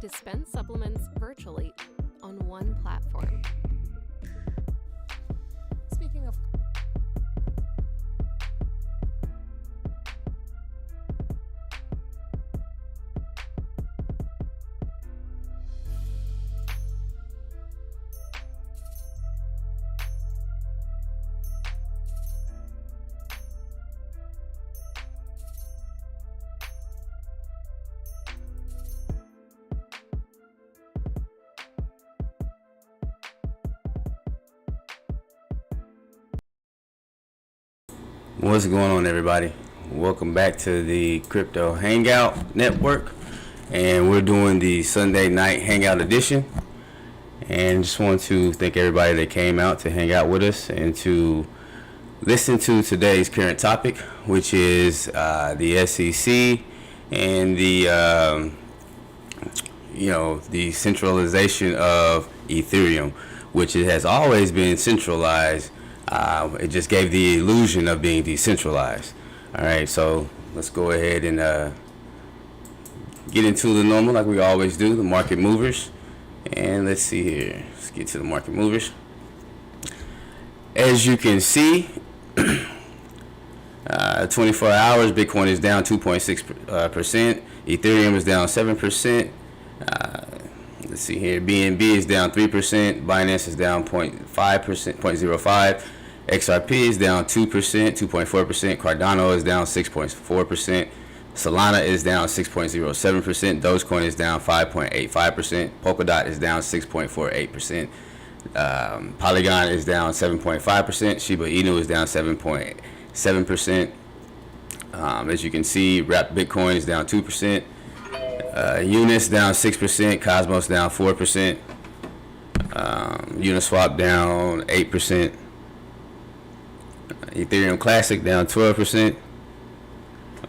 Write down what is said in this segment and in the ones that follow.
dispense supplements virtually on one platform. Speaking of What's going on, everybody? Welcome back to the Crypto Hangout Network, and we're doing the Sunday night Hangout edition. And just want to thank everybody that came out to hang out with us and to listen to today's current topic, which is the SEC and the the centralization of Ethereum, which it has always been centralized. It just gave the illusion of being decentralized. All right, so let's go ahead and get into the normal like we always do, the market movers. And let's see here. Let's get to the market movers. As you can see, 24 hours, Bitcoin is down 2.6%. Ethereum is down 7%. Let's see here. BNB is down 3%. Binance is down 0.5%, 0.05%. XRP is down 2%, 2.4%. Cardano is down 6.4%. Solana is down 6.07%. Dogecoin is down 5.85%. Polkadot is down 6.48%. Polygon is down 7.5%. Shiba Inu is down 7.7%. As you can see, Wrapped Bitcoin is down 2%. Unis down 6%. Cosmos down 4%. Uniswap down 8%. Ethereum Classic down 12%.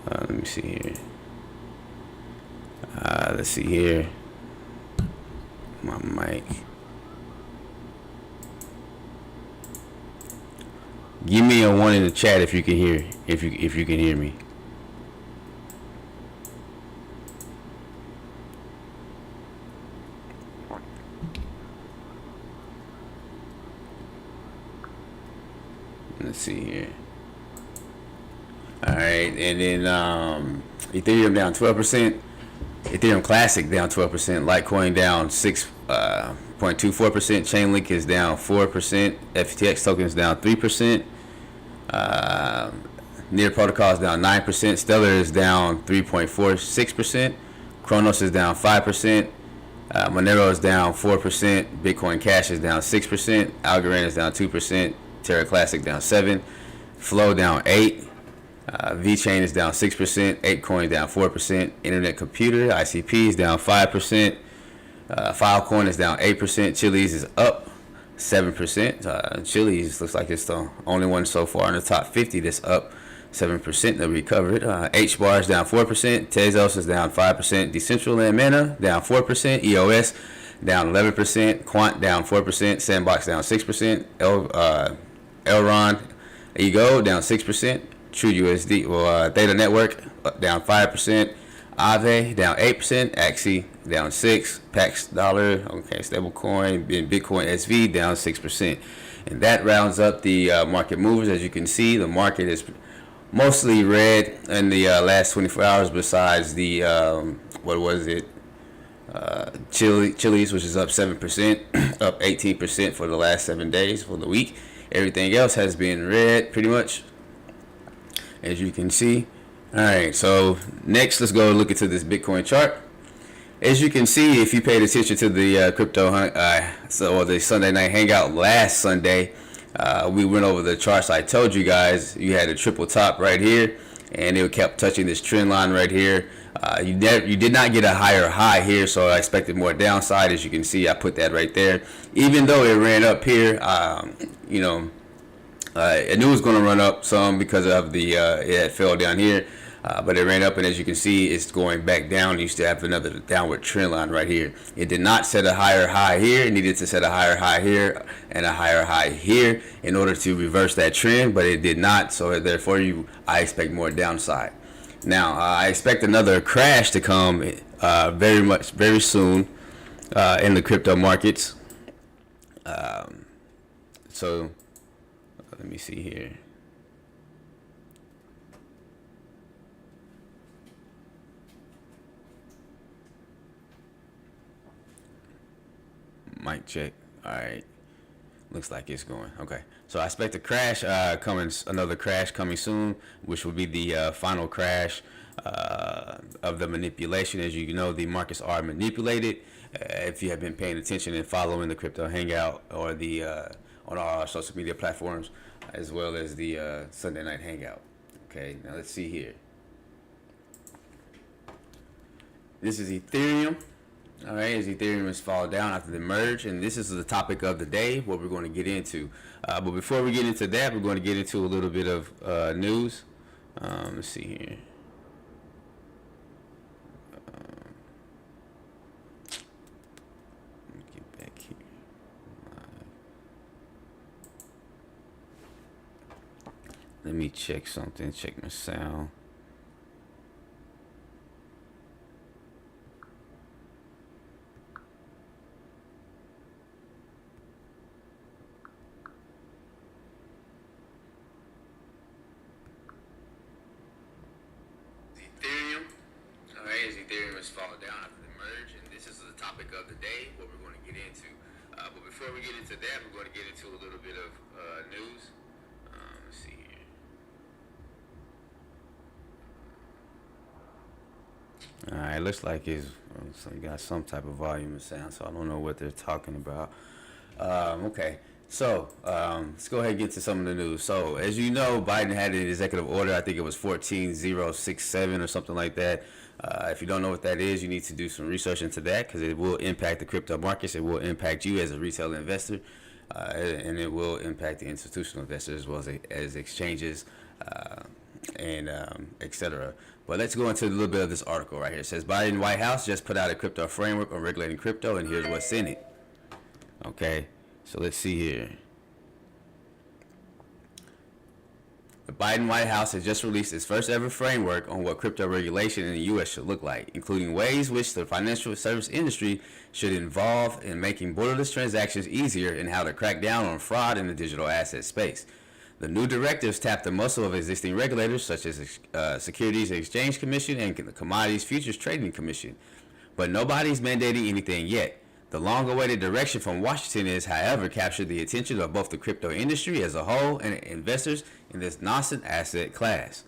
Let me see here. Let's see here. My mic. Give me a 1 in the chat if you can hear. If you can hear me. Let's see here. All right, and then Ethereum down 12%. Ethereum Classic down 12%. Litecoin down 6.24%. Chainlink is down 4%. FTX tokens down 3%. Near Protocol is down 9%. Stellar is down 3.46%. Kronos is down 5%. Monero is down 4%. Bitcoin Cash is down 6%. Algorand is down 2%. Terra Classic down 7%. Flow down 8%. VeChain is down 6%. Apecoin down 4%. Internet Computer ICP is down 5%. Filecoin is down 8%. Chiliz is up 7%. Chiliz looks like it's the only one so far in the top 50 that's up 7% that recovered. HBAR is down 4%. Tezos is down 5%. Decentraland Mana down 4%. EOS down 11%. Quant down 4%. Sandbox down 6%. Elrond Ego down 6%. True USD Theta Network down 5%. Aave down 8%. Axie down 6%. Pax Dollar, okay, stablecoin, Bitcoin SV down 6%. And that rounds up the market movers. As you can see, the market is mostly red in the last 24 hours, besides the Chiliz, which is up 7%, up 18% for the last 7 days for the week. Everything else has been red pretty much, as you can see. All right, so next let's go look into this Bitcoin chart. As you can see, if you paid attention to the or the Sunday night hangout last Sunday, we went over the charts. I told you guys you had a triple top right here, and it kept touching this trend line right here. You did not get a higher high here, so I expected more downside. As you can see, I put that right there. Even though it ran up here, I knew it was going to run up some because of the it fell down here. But it ran up, and as you can see, it's going back down. You still have another downward trend line right here. It did not set a higher high here. It needed to set a higher high here and a higher high here in order to reverse that trend, but it did not. So therefore, I expect more downside. Now, I expect another crash to come very soon in the crypto markets. So let me see here. Mic check. All right. Looks like it's going. Okay. So I expect a crash another crash coming soon, which will be the final crash of the manipulation. As you know, the markets are manipulated. If you have been paying attention and following the Crypto Hangout or the on our social media platforms, as well as the Sunday Night Hangout. Okay. Now let's see here. This is Ethereum. All right, as Ethereum has fallen down after the merge, and this is the topic of the day, what we're going to get into. But before we get into that, we're going to get into a little bit of news. Let's see here. Let me get back here. Let me check something. Check my sound. Ethereum has fallen down after the merge, and this is the topic of the day, what we're going to get into. But before we get into that, we're going to get into a little bit of news. Let's see here. All right, looks like it's got some type of volume and sound, so I don't know what they're talking about. Okay. So let's go ahead and get to some of the news. So as you know, Biden had an executive order. I think it was 14067 or something like that. If you don't know what that is, you need to do some research into that, because it will impact the crypto markets. It will impact you as a retail investor, and it will impact the institutional investors as well as exchanges and etc. But let's go into a little bit of this article right here. It says Biden White House just put out a crypto framework on regulating crypto, and here's what's in it. Okay. So let's see here. The Biden White House has just released its first ever framework on what crypto regulation in the U.S. should look like, including ways which the financial service industry should involve in making borderless transactions easier and how to crack down on fraud in the digital asset space. The new directives tap the muscle of existing regulators such as Securities and Exchange Commission and the Commodities Futures Trading Commission, but nobody's mandating anything yet. The long-awaited direction from Washington is, however, captured the attention of both the crypto industry as a whole and investors in this nascent asset class.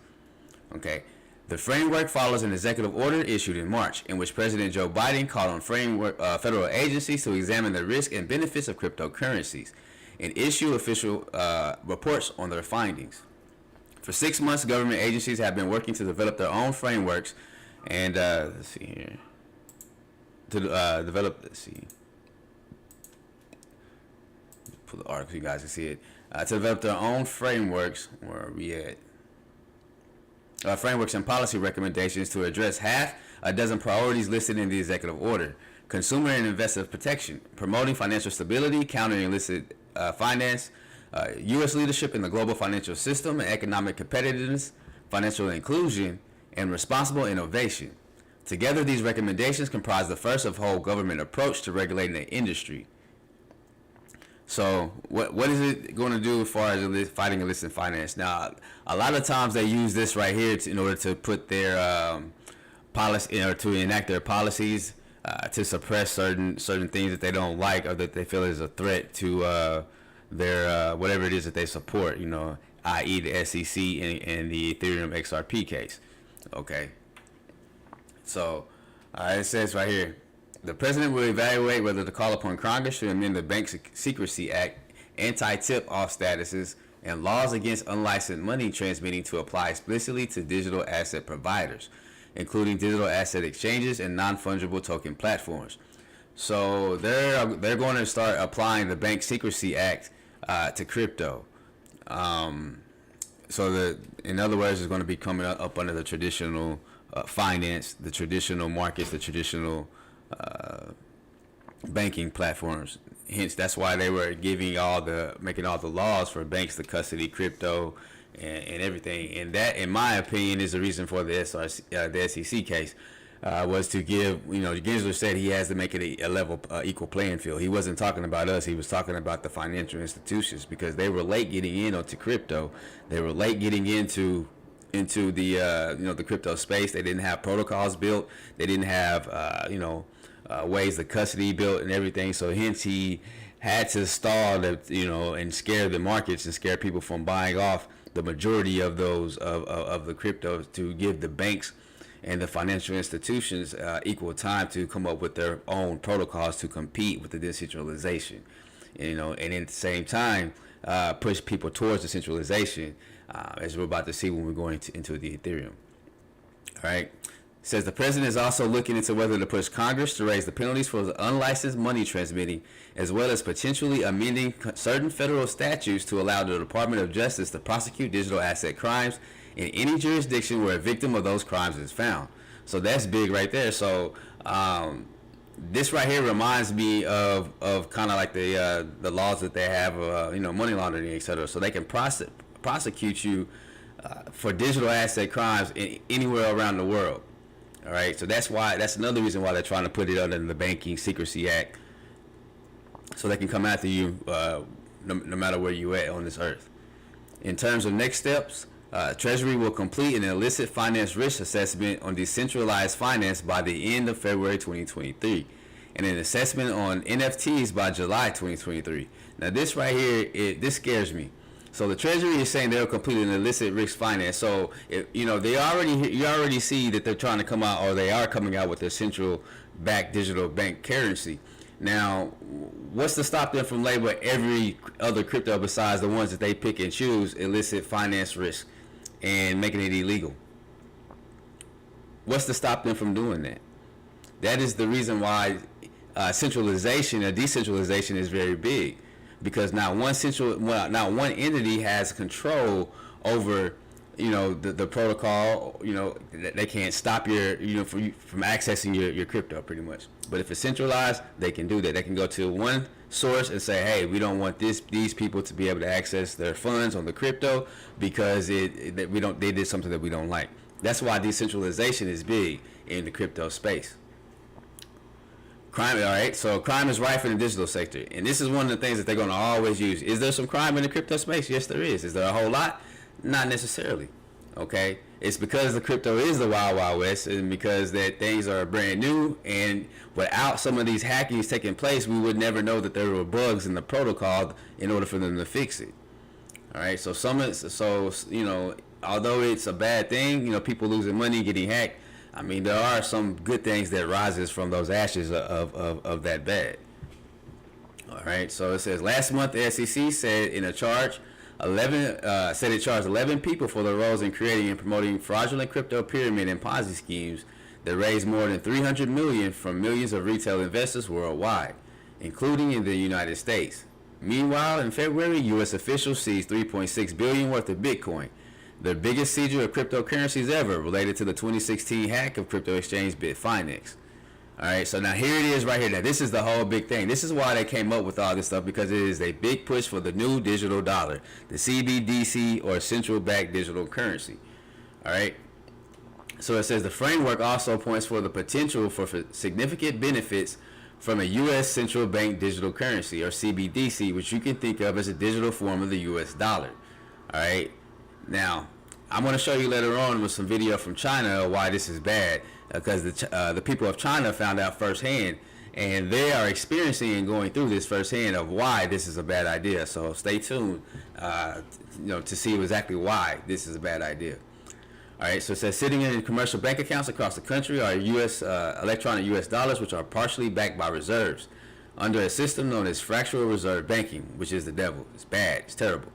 Okay, the framework follows an executive order issued in March, in which President Joe Biden called on federal agencies to examine the risks and benefits of cryptocurrencies and issue official reports on their findings. For 6 months, government agencies have been working to develop their own frameworks, and let's see here. To develop, let's see, pull the article so you guys can see it. To develop their own frameworks. Where are we at? Frameworks and policy recommendations to address half a dozen priorities listed in the executive order: consumer and investor protection, promoting financial stability, countering illicit finance, U.S. leadership in the global financial system, and economic competitiveness, financial inclusion, and responsible innovation. Together, these recommendations comprise the first of whole government approach to regulating the industry. So, what is it going to do as far as fighting illicit finance? Now, a lot of times they use this right here in order to put their policy, or to enact their policies to suppress certain things that they don't like or that they feel is a threat to their whatever it is that they support. You know, i.e. the SEC and the Ethereum XRP case. Okay. So it says right here, the president will evaluate whether to call upon Congress to amend the Bank Secrecy Act, anti-tip-off statuses, and laws against unlicensed money transmitting to apply explicitly to digital asset providers, including digital asset exchanges and non-fungible token platforms. So they're going to start applying the Bank Secrecy Act to crypto. So in other words, it's going to be coming up under the traditional finance, the traditional markets, the traditional banking platforms. Hence, that's why they were making all the laws for banks to custody crypto and everything. And that, in my opinion, is the reason for the SEC case. was to give, Gensler said he has to make it a level, equal playing field. He wasn't talking about us. He was talking about the financial institutions, because they were late getting in onto crypto. They were late getting into the the crypto space. They didn't have protocols built. They didn't have ways of custody built and everything. So hence he had to stall and scare the markets and scare people from buying off the majority of those of the cryptos, to give the banks and the financial institutions equal time to come up with their own protocols to compete with the decentralization. And at the same time push people towards the centralization, as we're about to see when we're going into the Ethereum. All right. It says the president is also looking into whether to push Congress to raise the penalties for the unlicensed money transmitting, as well as potentially amending certain federal statutes to allow the Department of Justice to prosecute digital asset crimes in any jurisdiction where a victim of those crimes is found. So that's big right there. So this right here reminds me of kind of like the laws that they have, money laundering, etc. So they can prosecute you for digital asset crimes anywhere around the world. All right, so that's another reason why they're trying to put it under the Banking Secrecy Act, so they can come after you no matter where you at on this earth. In terms of next steps, Treasury will complete an illicit finance risk assessment on decentralized finance by the end of February 2023, and an assessment on NFTs by July 2023. Now this right here, this scares me. So the Treasury is saying they'll complete an illicit risk finance. So you already see that they're trying to come out, or they are coming out with their central backed digital bank currency. Now, what's to stop them from labeling every other crypto besides the ones that they pick and choose illicit finance risk and making it illegal? What's to stop them from doing that? That is the reason why centralization or decentralization is very big. Because now one entity has control over, the protocol. They can't stop from accessing your crypto pretty much. But if it's centralized, they can do that. They can go to one source and say, hey, we don't want these people to be able to access their funds on the crypto because they did something that we don't like. That's why decentralization is big in the crypto space. Crime, all right. So crime is rife in the digital sector, and this is one of the things that they're going to always use. Is there some crime in the crypto space? Yes, there is. Is there a whole lot? Not necessarily. Okay, it's because the crypto is the wild, wild west, and because that things are brand new, and without some of these hackings taking place, we would never know that there were bugs in the protocol in order for them to fix it. All right. So although it's a bad thing, people losing money, getting hacked. I mean, there are some good things that rises from those ashes of that bad. All right. So it says last month the SEC said it charged 11 people for their roles in creating and promoting fraudulent crypto pyramid and Ponzi schemes that raised more than $300 million from millions of retail investors worldwide, including in the United States. Meanwhile, in February, U.S. officials seized $3.6 billion worth of Bitcoin, the biggest seizure of cryptocurrencies ever, related to the 2016 hack of crypto exchange Bitfinex. All right, so now here it is right here. Now this is the whole big thing. This is why they came up with all this stuff, because it is a big push for the new digital dollar, the CBDC, or central bank digital currency. All right. So it says the framework also points for the potential for significant benefits from a U.S. central bank digital currency, or CBDC, which you can think of as a digital form of the U.S. dollar. All right. Now, I'm going to show you later on with some video from China why this is bad, because the people of China found out firsthand, and they are experiencing and going through this firsthand of why this is a bad idea. So stay tuned, to see exactly why this is a bad idea. All right. So it says sitting in commercial bank accounts across the country are U.S. Electronic U.S. dollars, which are partially backed by reserves under a system known as fractional reserve banking, which is the devil. It's bad. It's terrible.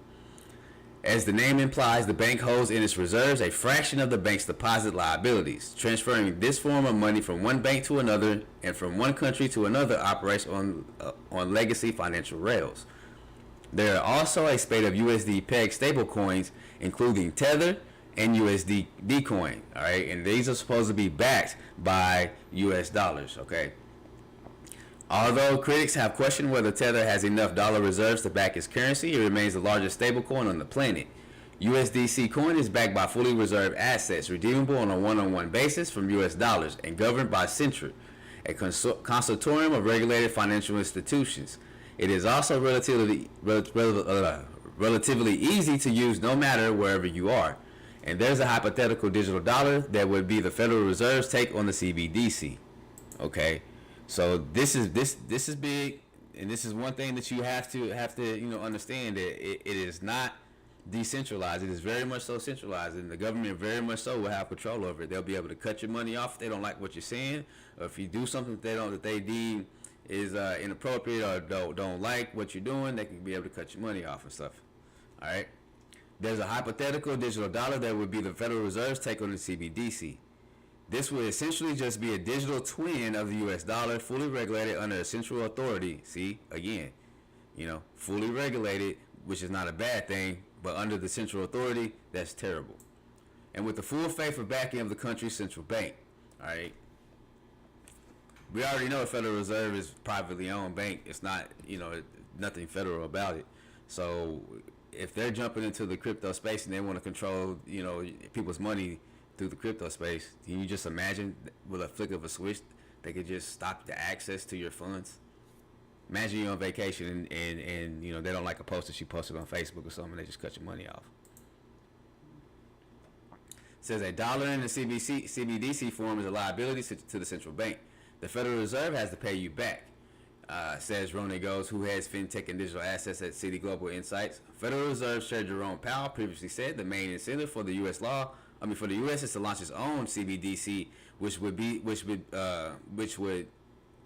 As the name implies, the bank holds in its reserves a fraction of the bank's deposit liabilities. Transferring this form of money from one bank to another and from one country to another operates on legacy financial rails. There are also a spate of USD peg stablecoins, including Tether and USD coin. All right, and these are supposed to be backed by US dollars. Okay. Although critics have questioned whether Tether has enough dollar reserves to back its currency, it remains the largest stablecoin on the planet. USDC coin is backed by fully reserved assets, redeemable on a one-on-one basis from US dollars, and governed by Centric, a consortium of regulated financial institutions. It is also relatively easy to use no matter wherever you are. And there's a hypothetical digital dollar that would be the Federal Reserve's take on the CBDC. Okay, so this is big, and this is one thing that you have to understand, that it is not decentralized. It is very much so centralized, and the government very much so will have control over it. They'll be able to cut your money off if they don't like what you're saying, or if you do something that they deem is inappropriate or don't like what you're doing, they can be able to cut your money off and stuff. All right. There's a hypothetical digital dollar that would be the Federal Reserve's take on the CBDC. This would essentially just be a digital twin of the US dollar, fully regulated under a central authority. See, again, fully regulated, which is not a bad thing, but under the central authority, that's terrible. And with the full faith or backing of the country's central bank. All right. We already know the Federal Reserve is a privately owned bank. It's not, nothing federal about it. So if they're jumping into the crypto space and they want to control, people's money through the crypto space, can you just imagine with a flick of a switch, they could just stop the access to your funds? Imagine you're on vacation and they don't like a post that you posted on Facebook or something, they just cut your money off. It says a dollar in the CBDC form is a liability to the central bank. The Federal Reserve has to pay you back, says Ronnie Goes, who heads fintech and digital assets at Citi Global Insights. Federal Reserve Chair Jerome Powell previously said the main incentive for the U.S. is to launch its own CBDC, which would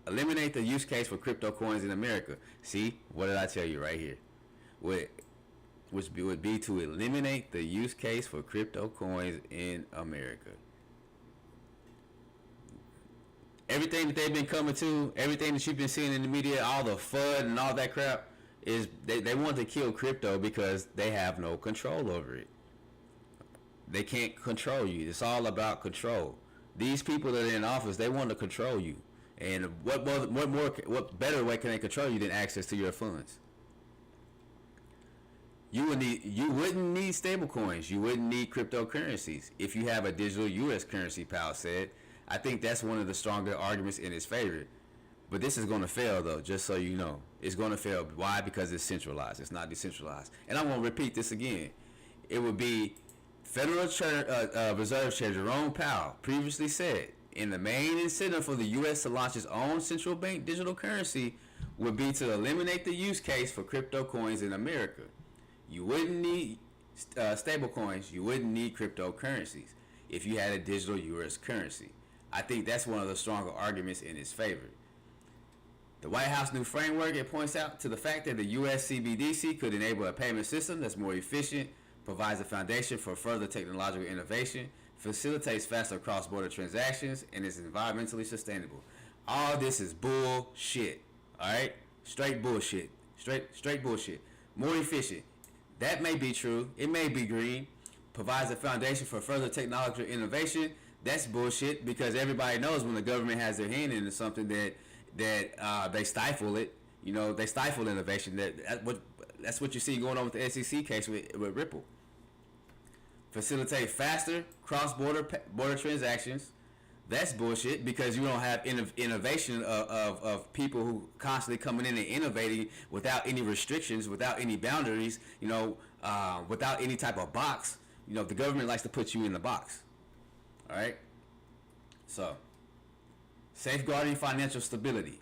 eliminate the use case for crypto coins in America. See, what did I tell you right here? Which would be to eliminate the use case for crypto coins in America. Everything that they've been coming to, everything that you've been seeing in the media, all the FUD and all that crap, is they want to kill crypto because they have no control over it. They can't control you. It's all about control. These people that are in office, they want to control you. And what better way can they control you than access to your funds? You wouldn't need stable coins. You wouldn't need cryptocurrencies if you have a digital U.S. currency, Powell said. I think that's one of the stronger arguments in his favor. But this is going to fail, though, just so you know. It's going to fail. Why? Because it's centralized. It's not decentralized. And I'm going to repeat this again. It would be Federal Reserve Chair Jerome Powell previously said, in the main incentive for the U.S. to launch its own central bank digital currency would be to eliminate the use case for crypto coins in America. You wouldn't need stable coins. You wouldn't need cryptocurrencies if you had a digital U.S. currency. I think that's one of the stronger arguments in his favor. The White House new framework, it points out to the fact that the U.S. CBDC could enable a payment system that's more efficient, provides a foundation for further technological innovation, facilitates faster cross-border transactions, and is environmentally sustainable. All this is bullshit. All right? Straight bullshit. Straight bullshit. More efficient. That may be true. It may be green. Provides a foundation for further technological innovation. That's bullshit, because everybody knows when the government has their hand into something that they stifle it. They stifle innovation. That's what you see going on with the SEC case with Ripple. Facilitate faster cross-border transactions. That's bullshit, because you don't have innovation of people who constantly coming in and innovating without any restrictions, without any boundaries, without any type of box. The government likes to put you in the box. All right. So, safeguarding financial stability.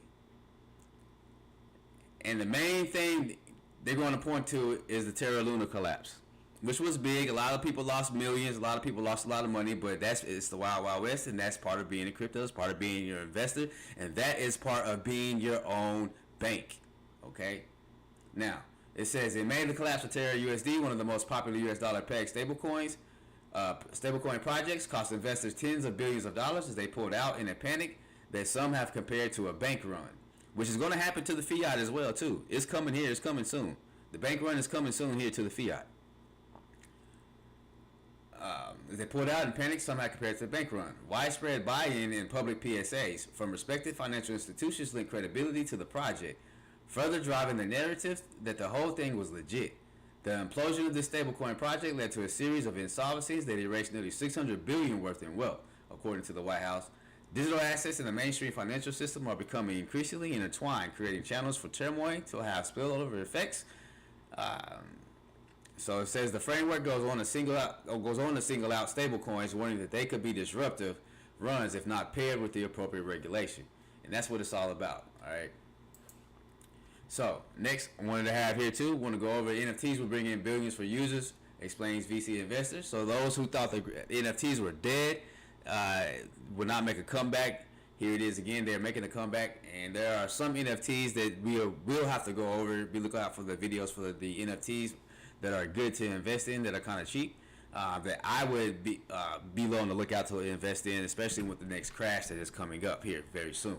And the main thing they're going to point to is the Terra Luna collapse, which was big. A lot of people lost millions. A lot of people lost a lot of money, but it's the wild, wild west, and that's part of being in crypto. It's part of being your investor, and that is part of being your own bank. Okay. Now, it says it made the collapse of Terra USD, one of the most popular US dollar pegged stablecoins. Stablecoin projects cost investors tens of billions of dollars as they pulled out in a panic that some have compared to a bank run, which is going to happen to the fiat as well too. It's coming here. It's coming soon. The bank run is coming soon here to the fiat. They pulled out in panic, some have compared to the bank run. Widespread buy-in and public PSAs from respected financial institutions link credibility to the project, further driving the narrative that the whole thing was legit. The implosion of this stablecoin project led to a series of insolvencies that erased nearly $600 billion worth in wealth, according to the White House. Digital assets in the mainstream financial system are becoming increasingly intertwined, creating channels for turmoil to have spillover effects. So it says the framework goes on to single out stablecoins, warning that they could be disruptive runs if not paired with the appropriate regulation, and that's what it's all about. All right. So next, I wanted to have here too. Want to go over NFTs will bring in billions for users, explains VC investors. So those who thought the NFTs were dead will not make a comeback. Here it is again. They're making a comeback, and there are some NFTs that we'll have to go over. Be looking out for the videos for the NFTs that are good to invest in, that are kind of cheap, that I would be on the lookout to invest in, especially with the next crash that is coming up here very soon.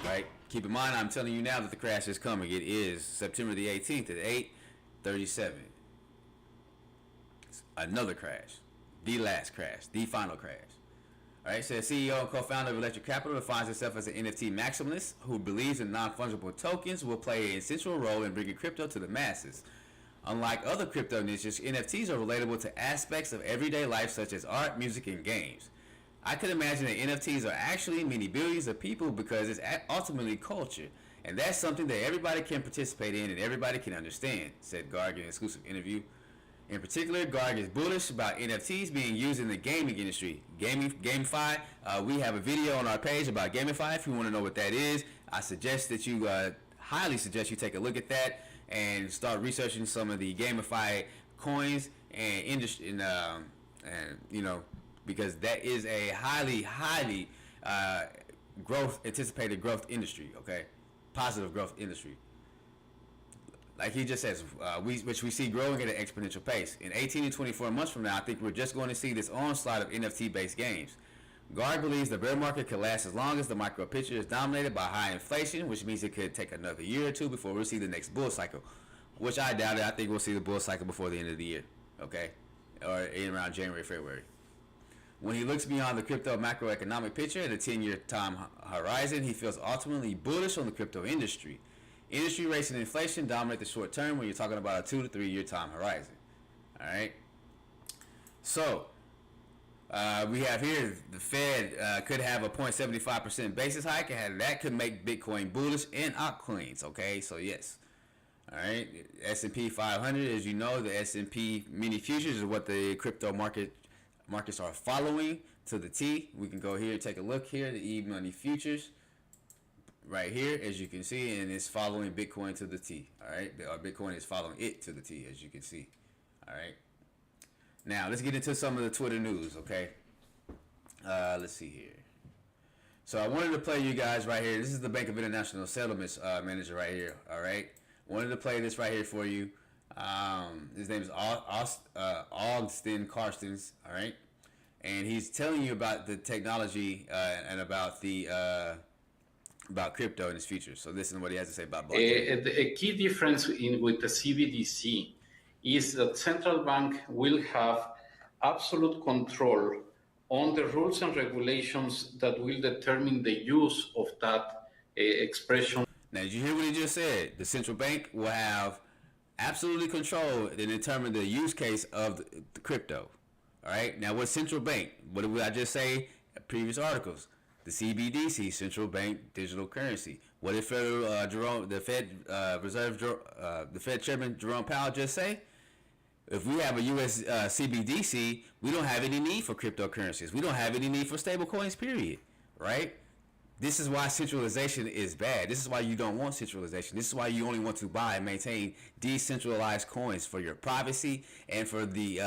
Right? Keep in mind, I'm telling you now that the crash is coming. It is September the 18th at 8:37. Another crash. The last crash. The final crash. Alright, says CEO and co-founder of Electric Capital defines himself as an NFT maximalist who believes in non-fungible tokens will play a central role in bringing crypto to the masses. Unlike other crypto niches, NFTs are relatable to aspects of everyday life such as art, music, and games. I could imagine that NFTs are actually many billions of people because it's ultimately culture, and that's something that everybody can participate in and everybody can understand, said Garg in an exclusive interview. In particular, Garg is bullish about NFTs being used in the gaming industry. Gamify, we have a video on our page about Gamify. If you want to know what that is, I suggest that you highly suggest you take a look at that and start researching some of the Gamify coins and industry, and you know, because that is a highly anticipated growth industry. Okay, positive growth industry. Like he just says, which we see growing at an exponential pace. In 18 to 24 months from now, I think we're just going to see this onslaught of NFT-based games. Garg believes the bear market could last as long as the micro picture is dominated by high inflation, which means it could take another year or two before we'll see the next bull cycle, which I doubt it. I think we'll see the bull cycle before the end of the year, okay, or in around January, February. When he looks beyond the crypto macroeconomic picture at a 10-year time horizon, he feels ultimately bullish on the crypto industry. Industry rates and inflation dominate the short term when you're talking about a 2 to 3 year time horizon. All right. So we have here the Fed could have a 0.75% basis hike, and that could make Bitcoin bullish and altcoins. Okay, so yes. All right. S&P 500, as you know, the S&P mini futures is what the crypto markets are following to the T. We can go here and take a look here, the E-money futures. Right here, as you can see, and it's following Bitcoin to the T. All right, Bitcoin is following it to the T, as you can see. All right. Now let's get into some of the Twitter news. Okay. Let's see here. So I wanted to play you guys right here. This is the Bank of International Settlements manager right here. All right. Wanted to play this right here for you. His name is Austin Carstens. All right, and he's telling you about the technology and about the about crypto in its future. So listen to what he has to say about blockchain. A key difference with the CBDC is that central bank will have absolute control on the rules and regulations that will determine the use of that expression. Now, did you hear what he just said? The central bank will have absolutely control and determine the use case of the crypto. All right. Now, what central bank? What did I just say in previous articles? The CBDC, central bank digital currency. What did the Fed Chairman Jerome Powell just say? If we have a U.S. CBDC, we don't have any need for cryptocurrencies. We don't have any need for stable coins, period. Right? This is why centralization is bad. This is why you don't want centralization. This is why you only want to buy and maintain decentralized coins for your privacy and for the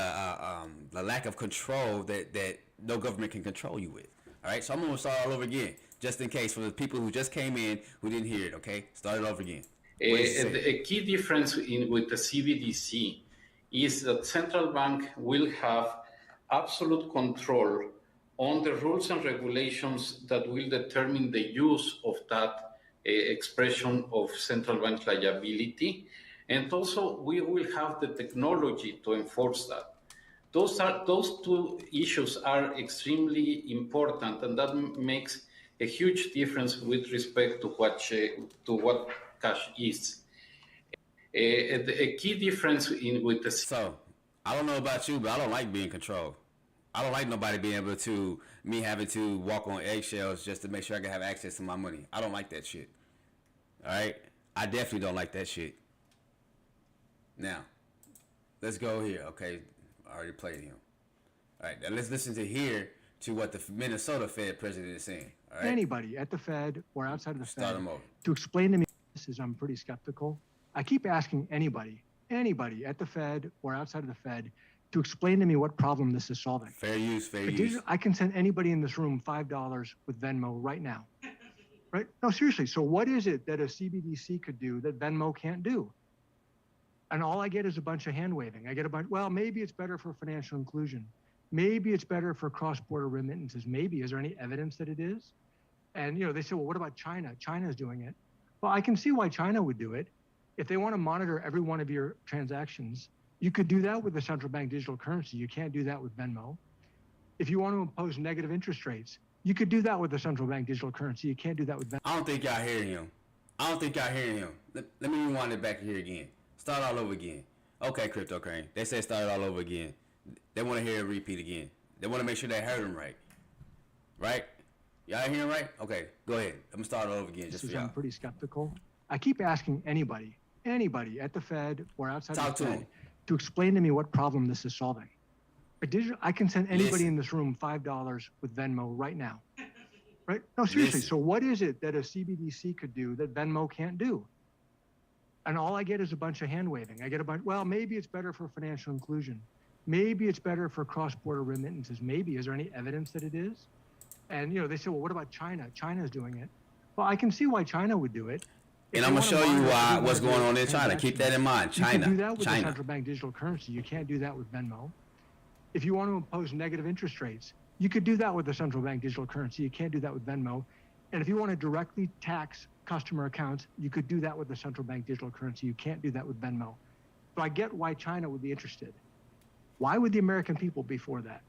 lack of control that no government can control you with. All right, so I'm going to start all over again, just in case for the people who just came in who didn't hear it, okay? Start it over again. A key difference with the CBDC is that central bank will have absolute control on the rules and regulations that will determine the use of that expression of central bank liability. And also, we will have the technology to enforce that. Those two issues are extremely important, and that makes a huge difference with respect to what cash is. A key difference with the So, I don't know about you, but I don't like being controlled. I don't like nobody being able to, me having to walk on eggshells just to make sure I can have access to my money. I don't like that shit. All right? I definitely don't like that shit. Now, let's go here, okay? I already played him. All right, now let's listen to what the Minnesota Fed president is saying. All right? Anybody at the Fed or outside of the Start Fed them over. to explain to me this is I'm pretty skeptical. I keep asking anybody at the Fed or outside of the Fed to explain to me what problem this is solving. Fair use, fair use. I can send anybody in this room $5 with Venmo right now. Right? No, seriously. So what is it that a CBDC could do that Venmo can't do? And all I get is a bunch of hand waving. I get a bunch, well, maybe it's better for financial inclusion. Maybe it's better for cross-border remittances. Maybe. Is there any evidence that it is? And, they say, well, what about China? China's doing it. Well, I can see why China would do it. If they want to monitor every one of your transactions, you could do that with the central bank digital currency. You can't do that with Venmo. If you want to impose negative interest rates, you could do that with the central bank digital currency. You can't do that with Venmo. I don't think y'all hearing him. Let me rewind it back here again. Start all over again. Okay, Crypto Crane. They said start all over again. They want to hear it repeat again. They want to make sure they heard him right. Right? Y'all hear him right? Okay, go ahead. I'm going to start all over again just for y'all. I'm pretty skeptical. I keep asking anybody at the Fed or outside of the Fed to explain to me what problem this is solving. I can send anybody in this room $5 with Venmo right now. Right? No, seriously. So what is it that a CBDC could do that Venmo can't do? And all I get is a bunch of hand waving. I get a bunch, well, maybe it's better for financial inclusion. Maybe it's better for cross-border remittances. Maybe. Is there any evidence that it is? And, they say, well, what about China? China's doing it. Well, I can see why China would do it. And I'm going to show you what's going on in China. Keep that in mind. China. You can do that with the central bank digital currency. You can't do that with Venmo. If you want to impose negative interest rates, you could do that with the central bank digital currency. You can't do that with Venmo. And if you want to directly tax customer accounts, you could do that with the central bank digital currency. You can't do that with Venmo. So I get why China would be interested. Why would the American people be for that?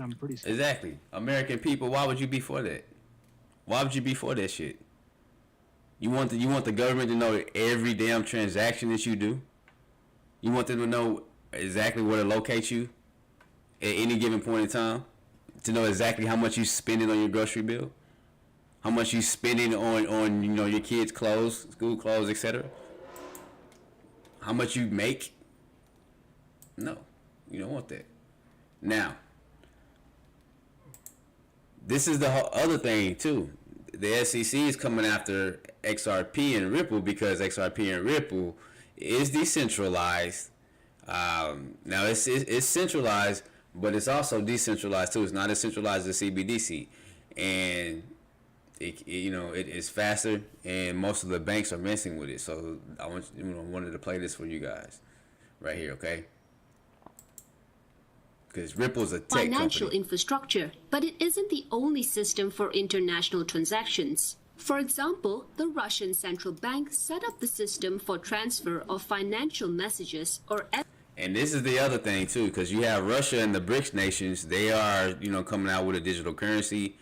I'm pretty skeptical. Exactly. American people, why would you be for that? Why would you be for that shit? You want the government to know every damn transaction that you do? You want them to know exactly where to locate you at any given point in time? To know exactly how much you spending on your grocery bill? How much you spending on your kids' clothes, school clothes, etc.? How much you make? No, you don't want that. Now, this is the other thing too. The SEC is coming after XRP and Ripple because XRP and Ripple is decentralized. Now it's centralized, but it's also decentralized too. It's not as centralized as CBDC, and it is faster, and most of the banks are messing with it. So I wanted to play this for you guys right here, okay? Because Ripple's a tech financial company. Infrastructure, but it isn't the only system for international transactions. For example, the Russian central bank set up the system for transfer of financial messages or. And this is the other thing too, because you have Russia and the BRICS nations. They are, coming out with a digital currency,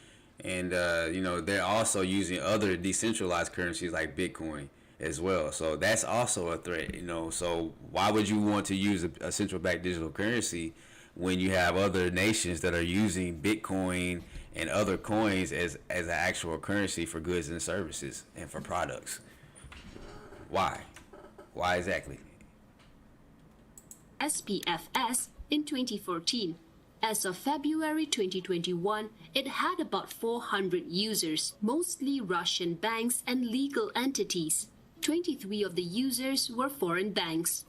and they're also using other decentralized currencies like Bitcoin as well. So that's also a threat. So why would you want to use a central bank digital currency when you have other nations that are using Bitcoin and other coins as an actual currency for goods and services and for products? Why? Why exactly? SPFS in 2014. As of February 2021, it had about 400 users, mostly Russian banks and legal entities. 23 of the users were foreign banks.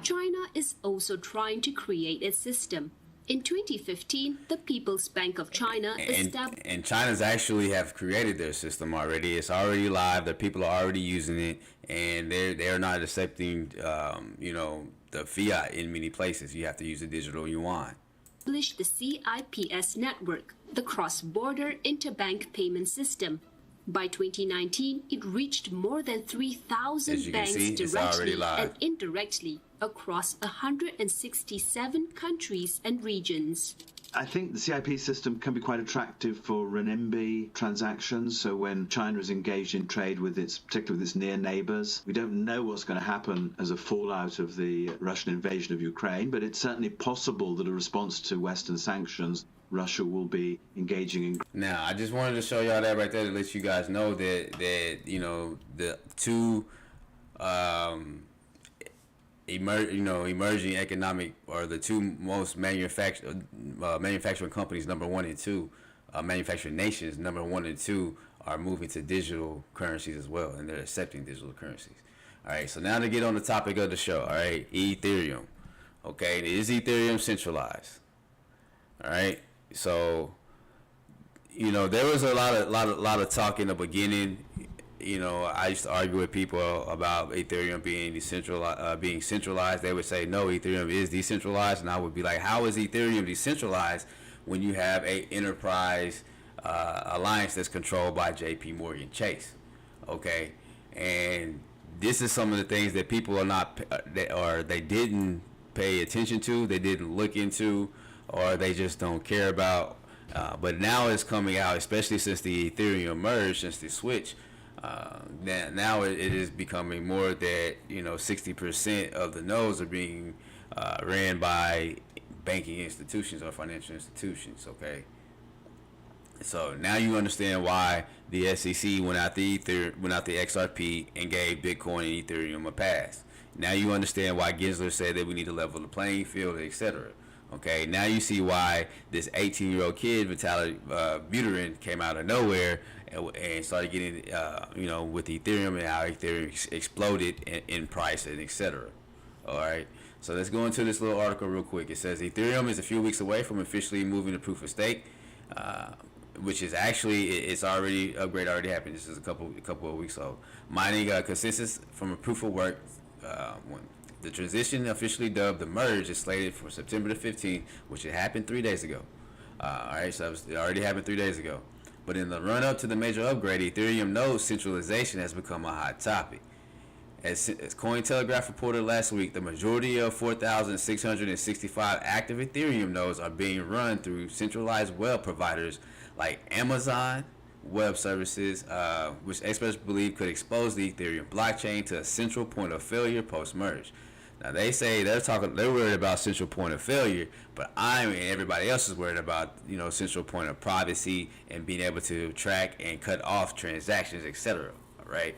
China is also trying to create a system. In 2015, the People's Bank of China established... And China's actually have created their system already. It's already live. The people are already using it, and they're not accepting, the fiat in many places. You have to use the digital yuan. The CIPS network, the cross-border interbank payment system. By 2019, it reached more than 3,000 banks directly and indirectly across 167 countries and regions. I think the CIP system can be quite attractive for renminbi transactions. So when China is engaged in trade with particularly with its near neighbors, we don't know what's going to happen as a fallout of the Russian invasion of Ukraine, but it's certainly possible that a response to Western sanctions, Russia will be engaging in. Now, I just wanted to show y'all that right there to let you guys know that you know, the two emerging economic, or the two most manufacturing companies, number 1 and 2, manufacturing nations, number 1 and 2, are moving to digital currencies as well, and they're accepting digital currencies. All right, so now to get on the topic of the show, all right, Ethereum. Okay, is Ethereum centralized? All right, so you know, there was a lot of talk in the beginning. You know, I used to argue with people about Ethereum being centralized. They would say, no, Ethereum is decentralized. And I would be like, how is Ethereum decentralized when you have a enterprise alliance that's controlled by JP Morgan Chase? Okay. And this is some of the things that people are not, they didn't pay attention to, they didn't look into, or they just don't care about. But now it's coming out, especially since the Ethereum merge, since the switch. Now it is becoming more that, you know, 60% of the nodes are being ran by banking institutions or financial institutions. Okay, so now you understand why the SEC went out the XRP and gave Bitcoin and Ethereum a pass. Now you understand why Gensler said that we need to level the playing field, etc. Okay, now you see why this 18-year-old kid, Vitaly Buterin, came out of nowhere and started getting, you know, with Ethereum, and how Ethereum exploded in price and etc. All right, so let's go into this little article real quick. It says Ethereum is a few weeks away from officially moving to proof of stake, which is actually, it's already already happened. This is a couple of weeks old. Mining consensus from a proof of work. The transition, officially dubbed the merge, is slated for September the 15th, which had happened 3 days ago. All right, so it already happened 3 days ago. But in the run-up to the major upgrade, Ethereum node centralization has become a hot topic. As Cointelegraph reported last week, the majority of 4,665 active Ethereum nodes are being run through centralized web providers like Amazon Web Services, which experts believe could expose the Ethereum blockchain to a central point of failure post-merge. Now they say they're worried about central point of failure, but and everybody else is worried about, you know, central point of privacy and being able to track and cut off transactions, etc. All right,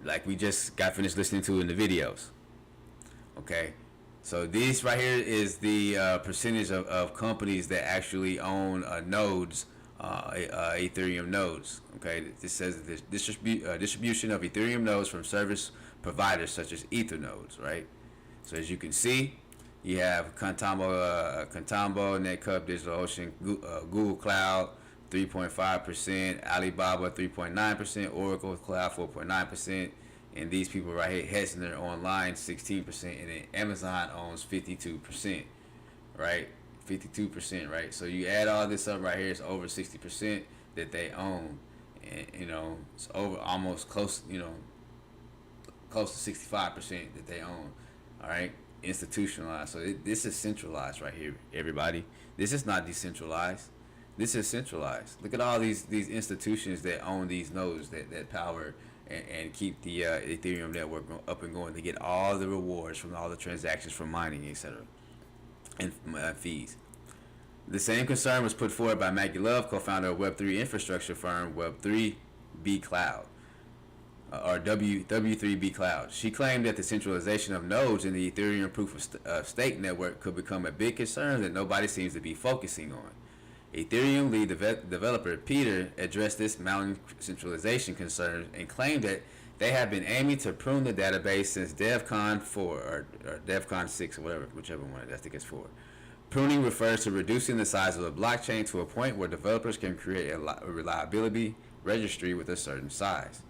like we just got finished listening to in the videos. Okay, so this right here is the percentage of companies that actually own nodes, Ethereum nodes. Okay, this says the distribution of Ethereum nodes from service providers such as Ether nodes, right? So as you can see, you have Contambo, Netcup, DigitalOcean, Google Cloud 3.5%, Alibaba 3.9%, Oracle Cloud 4.9%, and these people right here, Hessner Online 16%, and then Amazon owns 52%, right? 52%, right? So you add all this up right here, it's over 60% that they own, and you know, it's over almost close, you know, close to 65% that they own. All right, institutionalized. So this is centralized right here, everybody. This is not decentralized. This is centralized. Look at all these institutions that own these nodes that power and keep the Ethereum network up and going. They get all the rewards from all the transactions from mining, etc. and fees. The same concern was put forward by Maggie Love, co-founder of Web3 infrastructure firm Web3B Cloud, or W3B Cloud. She claimed that the centralization of nodes in the Ethereum proof of stake network could become a big concern that nobody seems to be focusing on. Ethereum lead developer Peter addressed this mounting centralization concerns and claimed that they have been aiming to prune the database since DevCon 4 or DevCon 6 or whatever, whichever one I think it's for. Pruning refers to reducing the size of the blockchain to a point where developers can create a reliability registry with a certain size.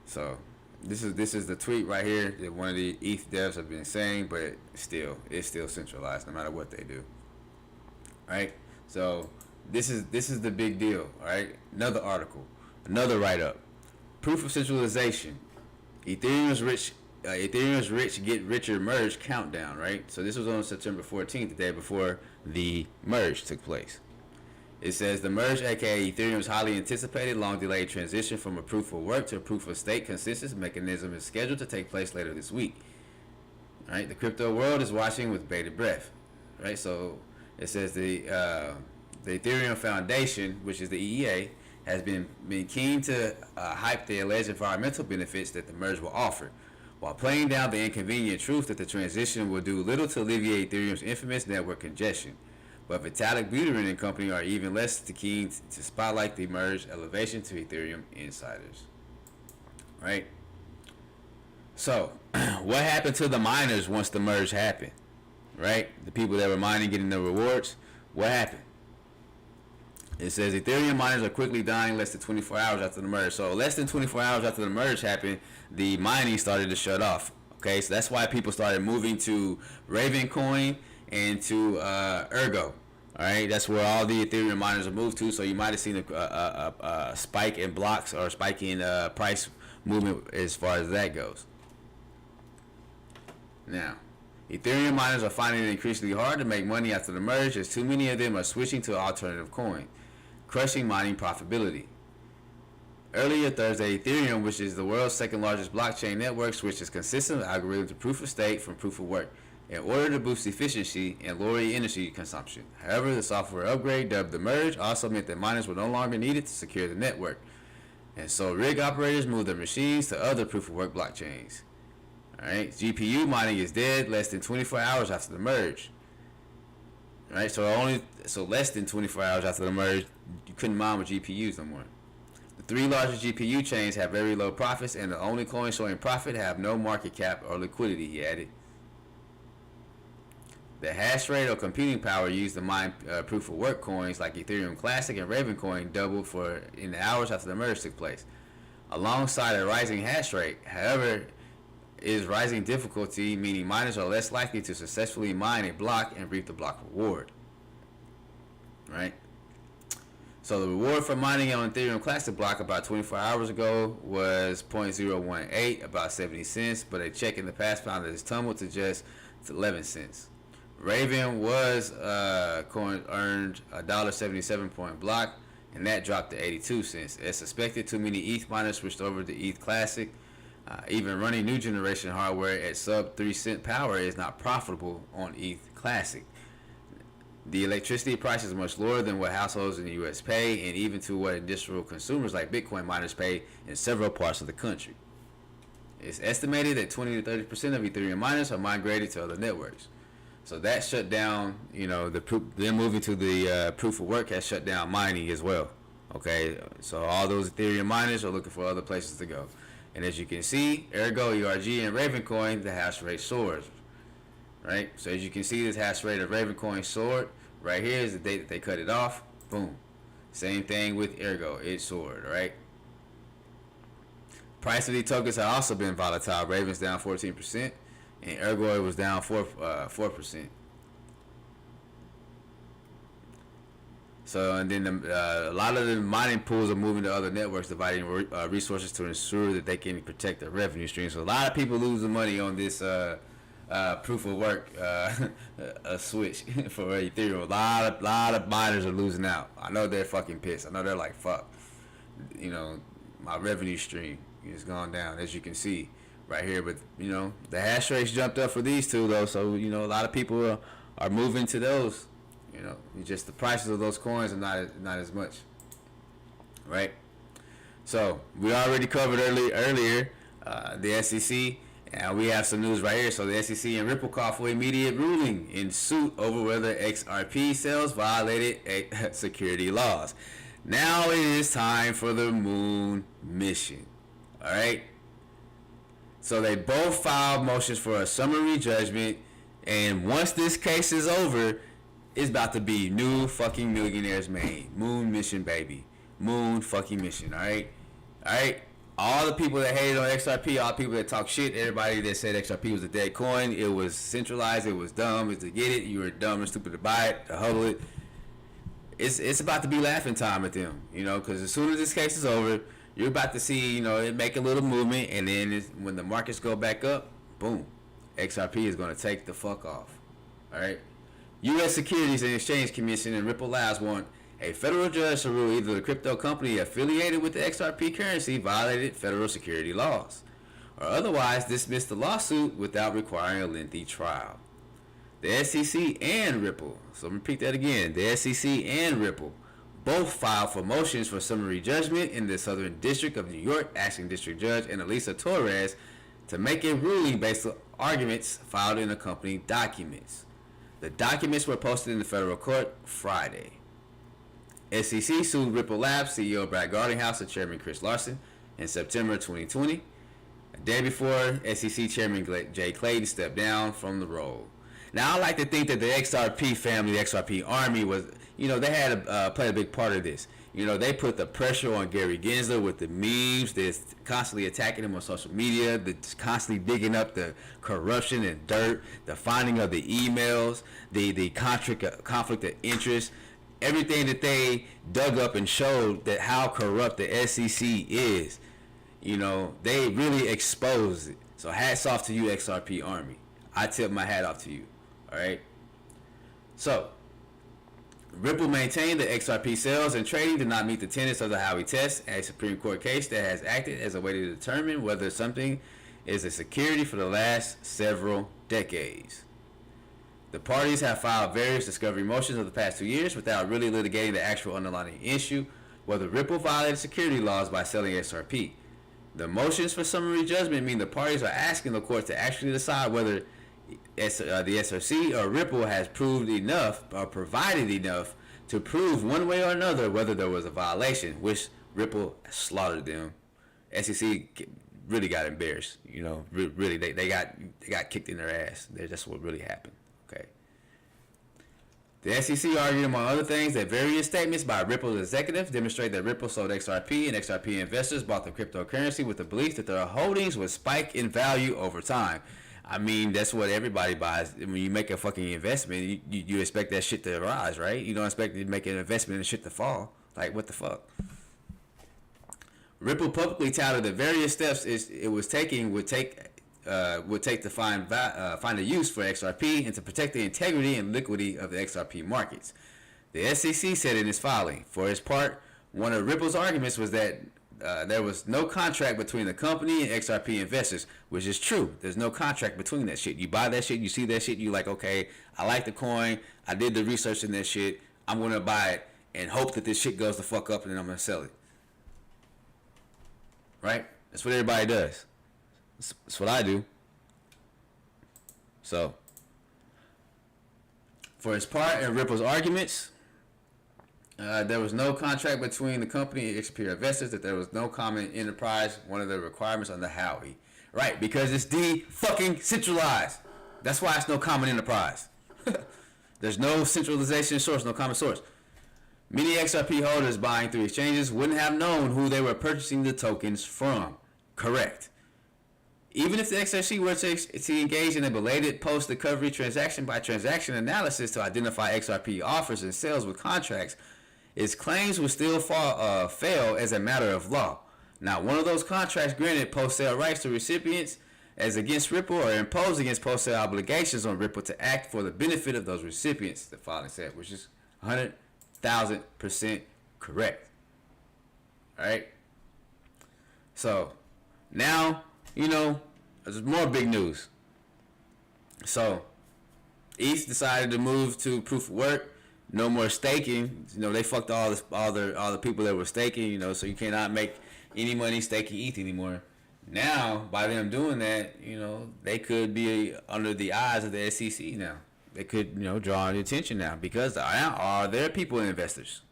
So this is the tweet right here that one of the ETH devs have been saying, but it's still centralized no matter what they do. All right. So this is the big deal. All right. Another article, another write-up. Proof of centralization. Ethereum's rich Ethereum's Rich Get Richer Merge countdown, right? So this was on September 14th, the day before the merge took place. It says the merge, aka Ethereum's highly anticipated, long-delayed transition from a proof of work to a proof of stake consensus mechanism, is scheduled to take place later this week. All right, the crypto world is watching with bated breath. Right, so it says the Ethereum Foundation, which is the EEA, has been keen to hype the alleged environmental benefits that the merge will offer, while playing down the inconvenient truth that the transition will do little to alleviate Ethereum's infamous network congestion. But Vitalik Buterin and company are even less keen to spotlight the merge elevation to Ethereum insiders. Right? So, what happened to the miners once the merge happened? Right? The people that were mining, getting the rewards. What happened? It says Ethereum miners are quickly dying less than 24 hours after the merge. So less than 24 hours after the merge happened, the mining started to shut off. Okay, so that's why people started moving to Ravencoin and to Ergo. All right, that's where all the Ethereum miners are moved to. So you might have seen a spike in blocks or spike in price movement as far as that goes. Now, Ethereum miners are finding it increasingly hard to make money after the merge, as too many of them are switching to alternative coin, crushing mining profitability. Earlier Thursday, Ethereum, which is the world's second largest blockchain network, switched its consistent algorithm to proof of stake from proof of work in order to boost efficiency and lower energy consumption. However, the software upgrade, dubbed the merge, also meant that miners were no longer needed to secure the network, and so rig operators moved their machines to other proof of work blockchains. Alright, GPU mining is dead less than 24 hours after the merge. Alright, so less than 24 hours after the merge, you couldn't mine with GPUs no more. The three largest GPU chains have very low profits, and the only coins showing profit have no market cap or liquidity, he added. The hash rate or computing power used to mine proof of work coins like Ethereum Classic and Ravencoin doubled in the hours after the merge took place, alongside a rising hash rate. However, is rising difficulty, meaning miners are less likely to successfully mine a block and reap the block reward. Right? So the reward for mining on Ethereum Classic block about 24 hours ago was 0.018, about 70 cents, but a check in the past found that it's tumbled to just 11 cents. Raven was coin earned $1.77 per block, and that dropped to 82 cents. As suspected, too many ETH miners switched over to ETH Classic. Even running new generation hardware at sub 3 cent power is not profitable on ETH Classic. The electricity price is much lower than what households in the U.S. pay, and even to what industrial consumers like Bitcoin miners pay in several parts of the country. It's estimated that 20 to 30% of Ethereum miners are migrated to other networks. So that shut down, them moving to the proof of work has shut down mining as well. Okay, so all those Ethereum miners are looking for other places to go. And as you can see, Ergo, ERG, and Ravencoin, the hash rate soars. Right? So as you can see, this hash rate of Ravencoin soared. Right here is the date that they cut it off. Boom. Same thing with Ergo. It soared, right? Price of these tokens have also been volatile. Raven's down 14%, and Ergo was down 4%. So, and then a lot of the mining pools are moving to other networks, dividing resources to ensure that they can protect their revenue stream. So a lot of people losing money on this proof of work switch for Ethereum. A lot of miners are losing out. I know they're fucking pissed. I know they're like, fuck. My revenue stream is gone down, as you can see right here. But, the hash rates jumped up for these two, though. So, a lot of people are moving to those. Just the prices of those coins are not as much, right? So we already covered earlier the SEC, and we have some news right here. So the SEC and Ripple call for immediate ruling in suit over whether XRP sales violated security laws. Now it is time for the moon mission. All right. So they both filed motions for a summary judgment, and once this case is over, it's about to be new fucking millionaires made. Moon mission, baby. Moon fucking mission, alright? Alright? All the people that hated on XRP, all the people that talk shit, everybody that said XRP was a dead coin, it was centralized, it was dumb, to get it, you were dumb and stupid to buy it, to hodl it. It's about to be laughing time at them, because as soon as this case is over, you're about to see, it make a little movement, and then when the markets go back up, boom, XRP is going to take the fuck off. All right. U.S. Securities and Exchange Commission and Ripple Labs want a federal judge to rule either the crypto company affiliated with the XRP currency violated federal security laws, or otherwise dismiss the lawsuit without requiring a lengthy trial. The SEC and Ripple, so I'm going to repeat that again, the SEC and Ripple both filed for motions for summary judgment in the Southern District of New York, asking District Judge Annalisa Torres to make a ruling based on arguments filed in accompanying documents. The documents were posted in the federal court Friday. SEC sued Ripple Labs CEO Brad Garlinghouse and Chairman Chris Larson in September 2020. A day before, SEC Chairman Jay Clayton stepped down from the role. Now, I like to think that the XRP family, the XRP army, was, they had played a big part of this. They put the pressure on Gary Gensler with the memes. They're constantly attacking him on social media. They're constantly digging up the corruption and dirt, the finding of the emails, the conflict of interest, everything that they dug up and showed that how corrupt the SEC is. They really exposed it. So hats off to you, XRP Army. I tip my hat off to you. All right. So Ripple maintained that XRP sales and trading did not meet the tenets of the Howey test, a Supreme Court case that has acted as a way to determine whether something is a security for the last several decades. The parties have filed various discovery motions over the past 2 years without really litigating the actual underlying issue, whether Ripple violated security laws by selling XRP. The motions for summary judgment mean the parties are asking the court to actually decide whether the SRC or Ripple has proved enough or provided enough to prove one way or another whether there was a violation, which Ripple slaughtered them. SEC really got embarrassed. Really they got kicked in their ass. That's what really happened. Okay. The SEC argued, among other things, that various statements by Ripple's executives demonstrate that Ripple sold XRP and XRP investors bought the cryptocurrency with the belief that their holdings would spike in value over time. I mean, that's what everybody buys. When you make a fucking investment, you expect that shit to rise, right? You don't expect to make an investment and shit to fall. Like, what the fuck? Ripple publicly touted that various steps it was taking would take to find a use for XRP and to protect the integrity and liquidity of the XRP markets. The SEC said in its filing, for its part, one of Ripple's arguments was that there was no contract between the company and XRP investors, which is true. There's no contract between that shit. You buy that shit, you see that shit, you like, okay, I like the coin, I did the research in that shit, I'm going to buy it and hope that this shit goes the fuck up and then I'm going to sell it. Right? That's what everybody does. That's what I do. So, for its part in Ripple's arguments, there was no contract between the company and XRP investors, that there was no common enterprise, one of the requirements on the Howey. Right, because it's fucking centralized. That's why it's no common enterprise. There's no centralization source, no common source. Many XRP holders buying through exchanges wouldn't have known who they were purchasing the tokens from. Correct. Even if the XRC were to engage in a belated post-recovery transaction-by-transaction analysis to identify XRP offers and sales with contracts, its claims would still fail as a matter of law. Not one of those contracts granted post-sale rights to recipients as against Ripple or imposed against post-sale obligations on Ripple to act for the benefit of those recipients, the filing said, which is 100,000% correct. All right? So, now, there's more big news. So, East decided to move to proof of work. No more staking. They fucked all the people that were staking. So you cannot make any money staking ETH anymore. Now, by them doing that, they could be under the eyes of the SEC now. They could, draw the attention now because are there people investors?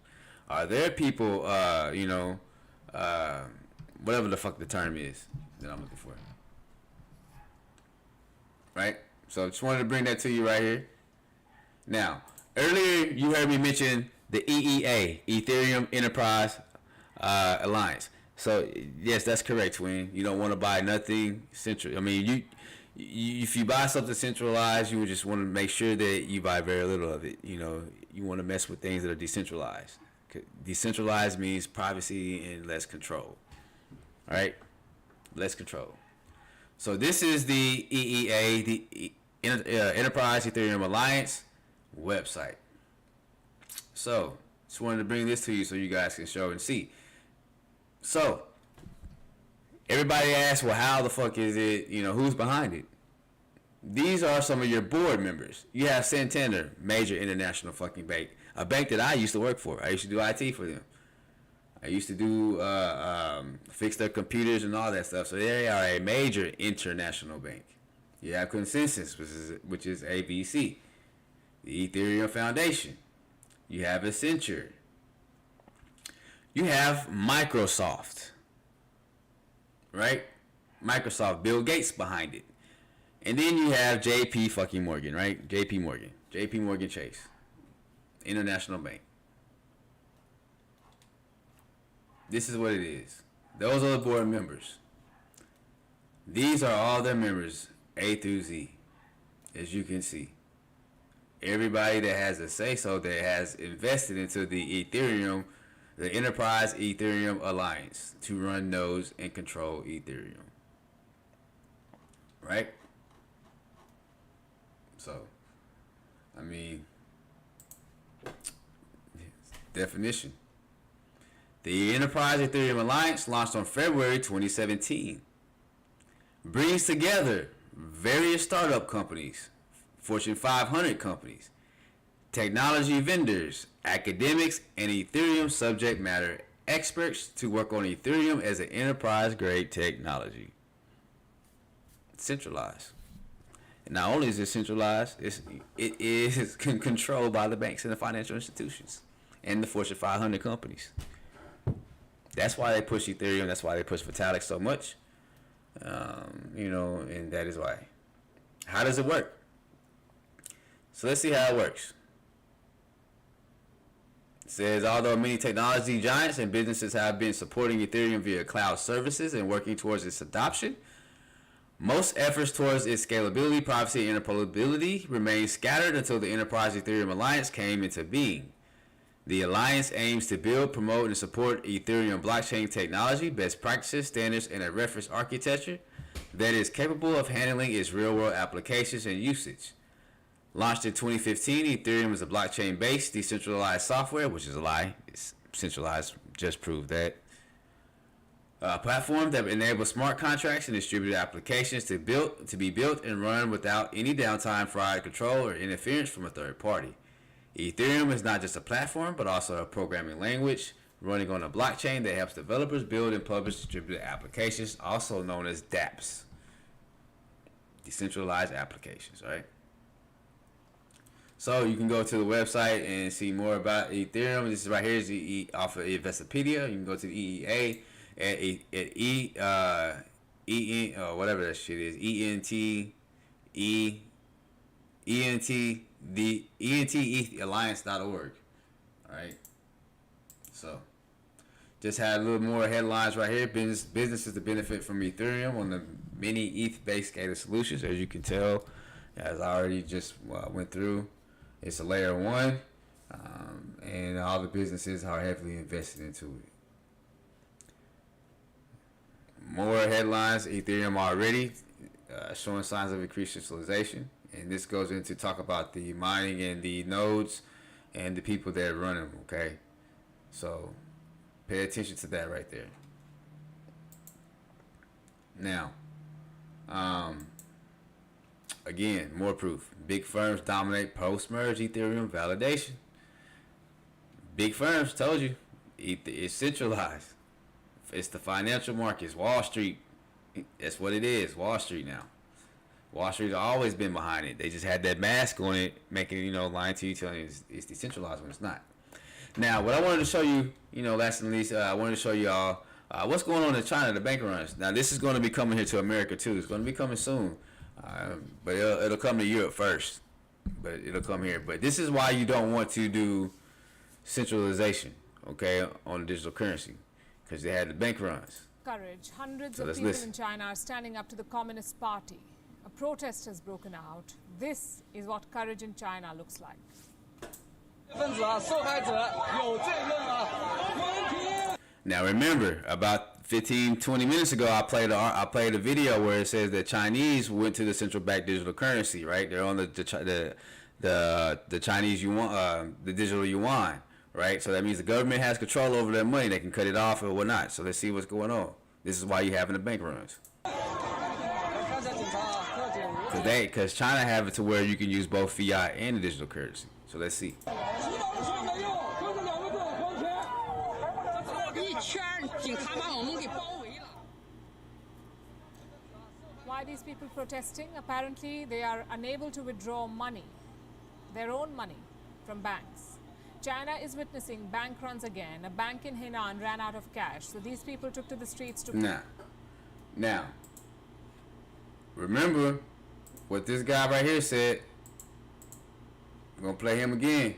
Are there people, whatever the fuck the term is that I'm looking for. Right? So just wanted to bring that to you right here. Now, earlier you heard me mention the EEA, Ethereum Enterprise Alliance. So yes, that's correct, Twin. You don't want to buy nothing central. I mean, if you buy something centralized, you would just want to make sure that you buy very little of it. You want to mess with things that are decentralized. Decentralized means privacy and less control. All right, less control. So this is the EEA, the Enterprise Ethereum Alliance website. So just wanted to bring this to you so you guys can show and see. So everybody asks, well, how the fuck is it? You know, who's behind it? These are some of your board members. You have Santander, major international fucking bank, a bank that I used to work for. I used to do IT for them. I used to do fix their computers and all that stuff. So they are a major international bank. You have Consensus, which is ABC, the Ethereum Foundation. You have Accenture. You have Microsoft, right? Microsoft, Bill Gates behind it. And then you have JP fucking Morgan, right? JP Morgan Chase, international bank. This is what it is. Those are the board members. These are all their members, A through Z, as you can see. Everybody that has a say-so that has invested into the Ethereum, the Enterprise Ethereum Alliance to run nodes and control Ethereum. Right? So, I mean, definition. The Enterprise Ethereum Alliance, launched on February 2017, brings together various startup companies, Fortune 500 companies, technology vendors, academics, and Ethereum subject matter experts to work on Ethereum as an enterprise-grade technology. Centralized. And not only is it centralized, it is controlled by the banks and the financial institutions and the Fortune 500 companies. That's why they push Ethereum. That's why they push Vitalik so much. You know, and that is why. How does it work? So let's see how it works. It says, although many technology giants and businesses have been supporting Ethereum via cloud services and working towards its adoption, most efforts towards its scalability, privacy, and interoperability remained scattered until the Enterprise Ethereum Alliance came into being. The Alliance aims to build, promote, and support Ethereum blockchain technology, best practices, standards, and a reference architecture that is capable of handling its real-world applications and usage. Launched in 2015, Ethereum is a blockchain-based, decentralized software, which is a lie. It's centralized, just proved that. A platform that enables smart contracts and distributed applications to be built and run without any downtime, fraud, control, or interference from a third party. Ethereum is not just a platform, but also a programming language running on a blockchain that helps developers build and publish distributed applications, also known as dApps. Decentralized applications, right? So you can go to the website and see more about Ethereum. This is right here is off of Investopedia. You can go to the EEA at whatever that shit is, ENTEthalliance.org. All right. So just had a little more headlines right here. Businesses to benefit from Ethereum on the many ETH-based SCADA solutions. As you can tell, as I already just went through, it's a layer 1, and all the businesses are heavily invested into it. More headlines. Ethereum already showing signs of increased centralization. And this goes into talk about the mining and the nodes and the people that run them, okay? So pay attention to that right there. Now, again, more proof. Big firms dominate post-merge Ethereum validation. Big firms, told you, it's centralized. It's the financial markets, Wall Street. That's what it is, Wall Street now. Wall Street's always been behind it. They just had that mask on it, making, lying to you, telling you it's decentralized when it's not. Now, what I wanted to show you, last and least, I wanted to show you all what's going on in China, the bank runs. Now, this is going to be coming here to America, too. It's going to be coming soon. But it'll come to Europe first. But it'll come here. But this is why you don't want to do centralization, okay, on digital currency. Because they had the bank runs. Courage. Hundreds of people in China are standing up to the Communist Party. A protest has broken out. This is what courage in China looks like. Now remember, about 20 minutes ago, I played a video where it says that Chinese went to the central bank digital currency, right? They're on the Chinese yuan, the digital yuan, right? So that means the government has control over their money. They can cut it off or whatnot. So let's see what's going on. This is why you're having the bank runs. Because China have it to where you can use both fiat and the digital currency. So let's see. Why are these people protesting? Apparently, they are unable to withdraw money, their own money, from banks. China is witnessing bank runs again. A bank in Henan ran out of cash, so these people took to the streets to... Now, remember what this guy right here said. We're going to play him again.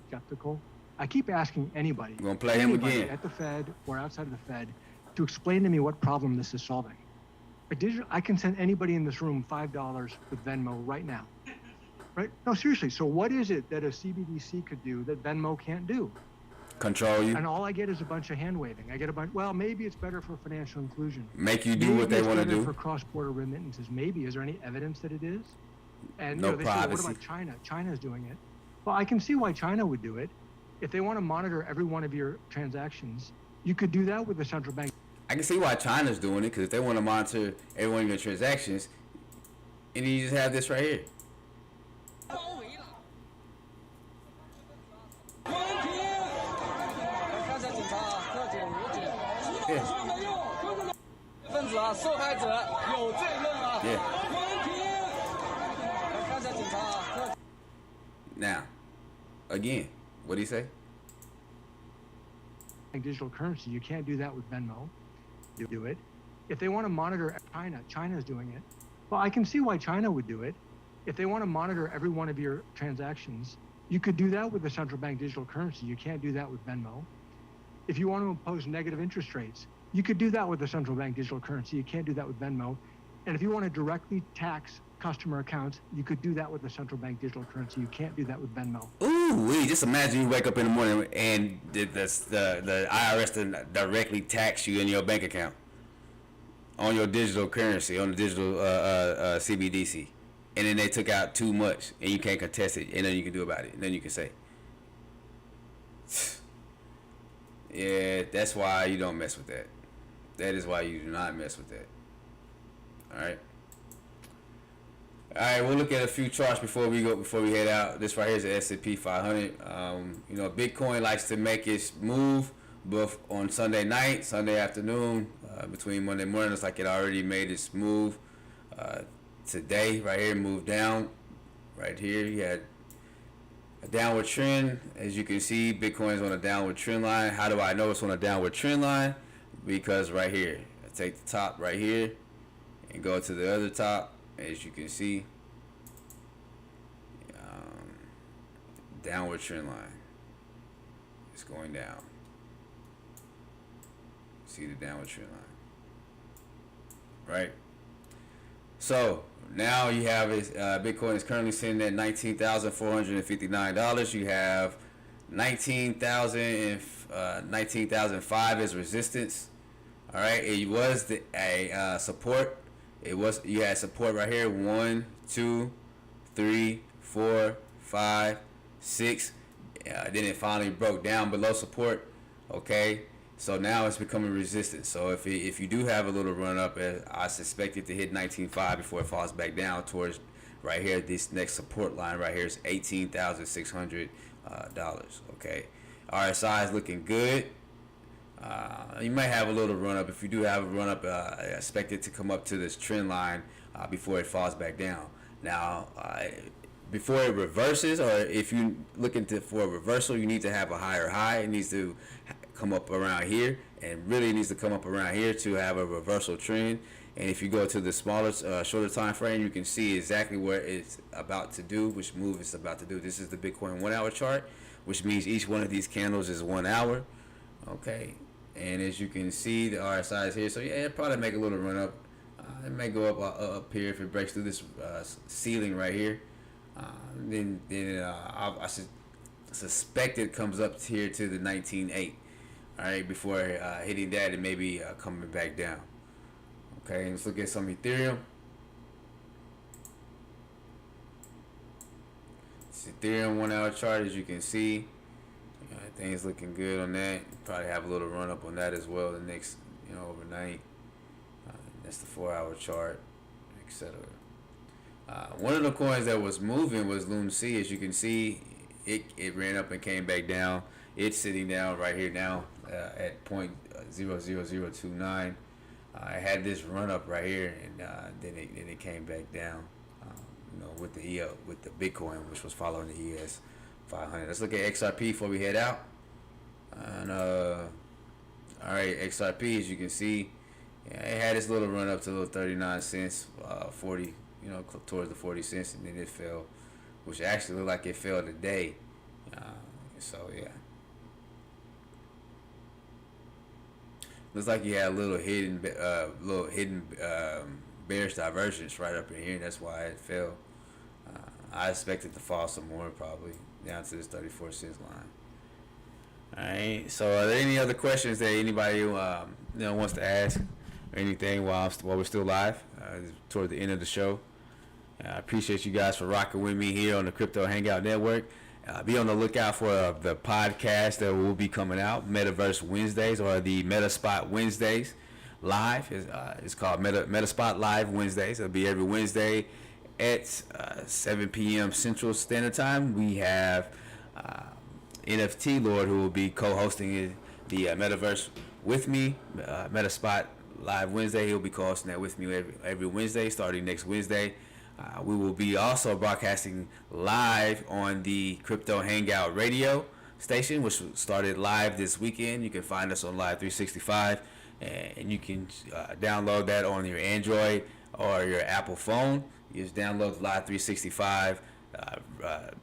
Skeptical. I keep asking anybody, We're going to play him again, at the Fed or outside of the Fed, to explain to me what problem this is solving. I can send anybody in this room $5 with Venmo right now. Right? No, seriously. So what is it that a CBDC could do that Venmo can't do? Control you. And all I get is a bunch of hand waving. I get a bunch. Well, maybe it's better for financial inclusion. Make you do what they want to do. For cross-border remittances. Maybe. Is there any evidence that it is? And no they privacy. say, what about China? China's doing it. Well, I can see why China would do it. If they want to monitor every one of your transactions, you could do that with the central bank. I can see why China's doing it, because if they want to monitor every one of your transactions, and you just have this right here. Now, again, what do you say? Digital currency, you can't do that with Venmo. You do it. If they want to monitor China's doing it. Well, I can see why China would do it. If they want to monitor every one of your transactions, you could do that with the central bank digital currency. You can't do that with Venmo. If you want to impose negative interest rates, you could do that with the central bank digital currency. You can't do that with Venmo. And if you want to directly tax customer accounts, you could do that with the central bank digital currency. You can't do that with Venmo. Ooh, just imagine you wake up in the morning and the IRS directly tax you in your bank account on your digital currency, on the digital CBDC. And then they took out too much and you can't contest it, and then you can do about it. And then you can say, yeah, that's why you don't mess with that. That is why you do not mess with that. Alright, we'll look at a few charts before we head out. This right here is the S&P 500. Bitcoin likes to make its move both on Sunday night, Sunday afternoon, between Monday morning. Looks like it already made its move. Today, right here, moved down. Right here, you had a downward trend. As you can see, Bitcoin is on a downward trend line. How do I know it's on a downward trend line? Because right here, I take the top right here and go to the other top. As you can see, downward trend line. It's going down. See the downward trend line, right? So now you have Bitcoin is currently sitting at $19,459. You have 19,005 as resistance. All right, it was a support. You had support right here. 1, 2, 3, 4, 5, 6. Then it finally broke down below support. Okay, so now it's becoming resistance. So if you do have a little run up, I suspect it to hit 19.5 before it falls back down towards right here. This next support line right here is $18,600. Okay, RSI is looking good. You might have a little run up. If you do have a run up, expect it to come up to this trend line before it falls back down. Now, before it reverses, or if you're looking for a reversal, you need to have a higher high. It needs to come up around here, and really needs to come up around here to have a reversal trend. And if you go to the smaller, shorter time frame, you can see exactly what it's about to do, which move it's about to do. This is the Bitcoin 1 hour chart, which means each one of these candles is 1 hour. Okay, and as you can see, the RSI is here, so yeah, it'll probably make a little run up. It may go up here if it breaks through this ceiling right here. I suspect it comes up here to the 19.8. All right, before hitting that and maybe coming back down. Okay, let's look at some Ethereum. It's Ethereum 1 hour chart, as you can see. Things looking good on that. Probably have a little run up on that as well the next, overnight. That's the 4 hour chart, etc. One of the coins that was moving was LUNC. As you can see, it ran up and came back down. It's sitting down right here now at 0.00029. I had this run up right here, and then it came back down. With the Bitcoin, which was following the ES 500. Let's look at XRP before we head out. And all right, XRP, as you can see, it had this little run up to a little 39 cents, 40, towards the 40 cents, and then it fell, which actually looked like it fell today. So yeah, looks like you had a little hidden bearish divergence right up in here. That's why it fell. I expect it to fall some more, probably down to this 34 cents line. All right. So, are there any other questions that anybody wants to ask or anything while we're still live toward the end of the show? I appreciate you guys for rocking with me here on the Crypto Hangout Network. Be on the lookout for the podcast that will be coming out, Metaverse Wednesdays, or the MetaSpot Wednesdays live. It's called MetaSpot Live Wednesdays. It'll be every Wednesday at 7 p.m. Central Standard Time. We have NFT Lord, who will be co-hosting the Metaverse with me, MetaSpot Live Wednesday. He'll be co-hosting that with me every Wednesday, starting next Wednesday. We will be also broadcasting live on the Crypto Hangout radio station, which started live this weekend. You can find us on Live 365, and you can download that on your Android or your Apple phone. You just download the Live 365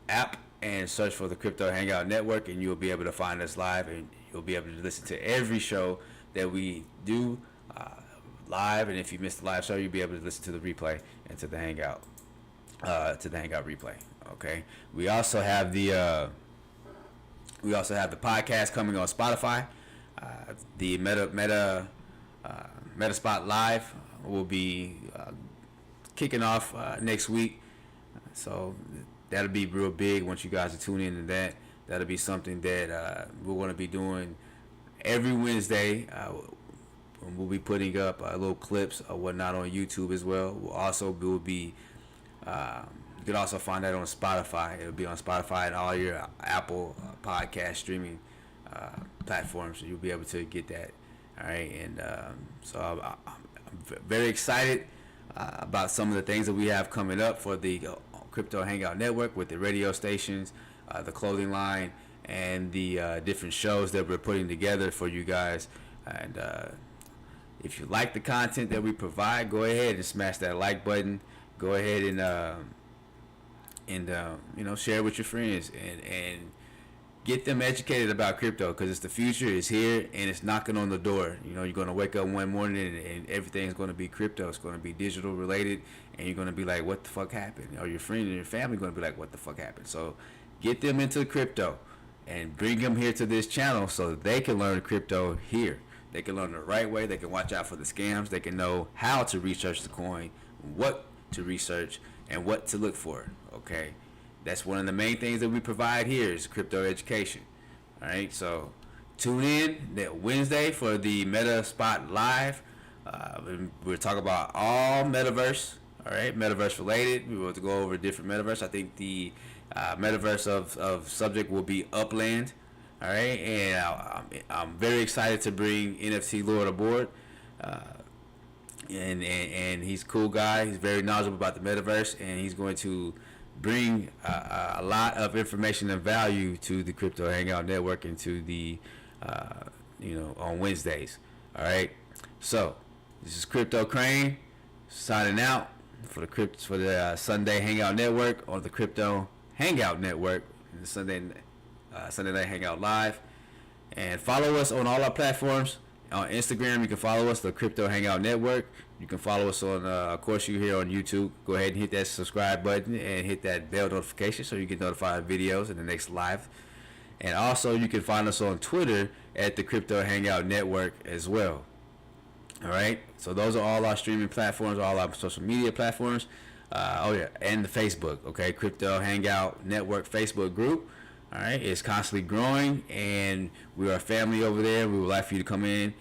app and search for the Crypto Hangout Network, and you'll be able to find us live, and you'll be able to listen to every show that we do live. And if you missed the live show, you'll be able to listen to the replay and to the Hangout replay. Okay. We also have the podcast coming on Spotify. The MetaSpot Live will be kicking off next week, so that'll be real big once you guys are tuning into that. That'll be something that we're going to be doing every Wednesday. We'll be putting up little clips or whatnot on YouTube as well. We'll be you can also find that on Spotify. It'll be on Spotify and all your Apple podcast streaming platforms. So you'll be able to get that. All right, and so I'm very excited about some of the things that we have coming up for the Crypto Hangout Network, with the radio stations, the clothing line, and the different shows that we're putting together for you guys. And if you like the content that we provide, go ahead and smash that like button. Go ahead and share with your friends and get them educated about crypto, because it's the future. It's here and it's knocking on the door. You're going to wake up one morning and everything's going to be crypto. It's going to be digital related, and you're going to be like, what the fuck happened? Or your friend and your family going to be like, what the fuck happened? So get them into crypto and bring them here to this channel so that they can learn crypto here. They can learn the right way. They can watch out for the scams. They can know how to research the coin, what to research, and what to look for. Okay, that's one of the main things that we provide here is crypto education. All right, so tune in that Wednesday for the MetaSpot Live. We'll talk about all metaverse. All right, metaverse related. We will go over different metaverse. I think the metaverse of subject will be Upland. All right, and I'm very excited to bring NFT Lord aboard. And he's a cool guy. He's very knowledgeable about the metaverse, and he's going to bring a lot of information and value to the Crypto Hangout Network and to the on Wednesdays. All right, so this is Crypto Crane signing out for the Sunday Hangout Network on the Crypto Hangout Network, the Sunday Night Hangout Live. And follow us on all our platforms. On Instagram, you can follow us, the Crypto Hangout Network. You can follow us on, of course, you here on YouTube. Go ahead and hit that subscribe button and hit that bell notification so you get notified of videos in the next live. And also you can find us on Twitter at the Crypto Hangout Network as well. All right, so those are all our streaming platforms, all our social media platforms. And the Facebook, okay, Crypto Hangout Network Facebook group. All right, it's constantly growing, and we are a family over there. We would like for you to come in